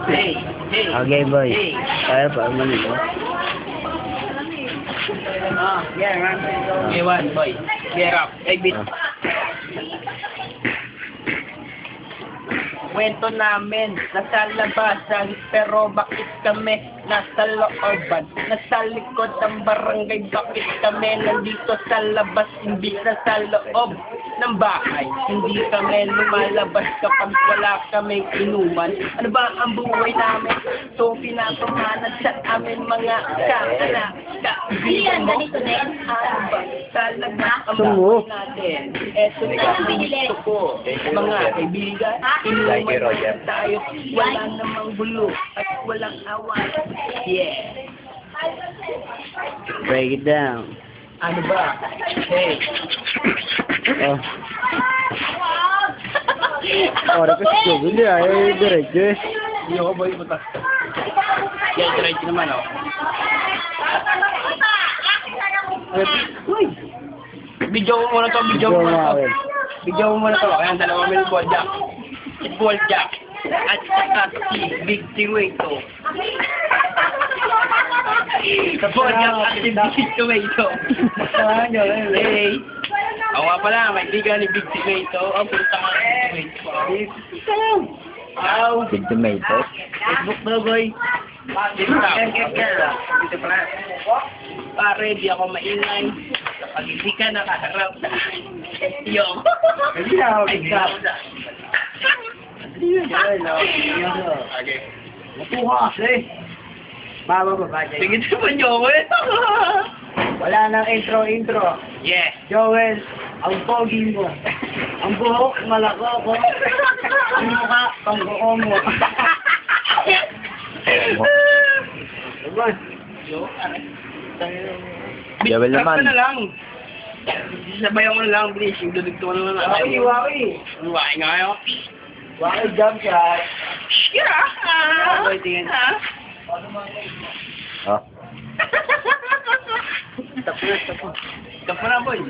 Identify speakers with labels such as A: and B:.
A: Hey, hey.
B: Okay, boy.
A: Hey.
B: Kaya pa, manito.
A: Yeah, run. Okay, one, boy. Get up. Hey, bit. Kwento namin, nasa labasan, pero bakit kami nasa looban? Nasa likod ng barangay, bakit kami nandito sa labas, hindi na sa loob ng bahay? Hindi kami lumalabas kapag wala kaming inuman. Ano ba ang buhay namin? So, pinatumanan sa amin mga kaanak. Kaibigan mo, ano ba talaga ang buhay natin? Eto na ang gusto ko, mga kaibigan, inuman tayo, wala namang gulo at walang away. Yeah.
B: Break it down.
A: Ano ba? Hey.
B: Oh. Oh, dapat siguro hindi ay diretso eh.
A: Hindi ako boy puta. Yeah, diretso naman oh. Uy! Video mo muna to, video mo muna to. Video mo muna to. Ayan, dalawa may ball jack. Ball jack. At saka si Big Tomato. Sa ball jack at si Big Tomato. Hey! Ako nga pala, may biga ni Big Tomato. Ang punta ka ni Big Tomato. Wow!
B: Big tomato.
A: Facebook daw, boy. TikTok. Dito pala. Pare, di ako maingay. Kapag hindi ka nakaharap sa yung ay crap. Okay.
B: Matuha kasi. Baba ba?
A: Sige, mo Joel.
B: Wala nang intro.
A: Yeah.
B: Joel, ang pogi mo. Ang buhok, malako ko. Ang mukha, pangbuko mo.
A: Joel naman. Na lang. Sabayan mo na lang, please. Yung dudugto na lang.
B: Waki.
A: Waki nga yun.
B: Waki jump shot.
A: Yeah.
B: Boy, tingin. Oh.
A: Tapos na, boy.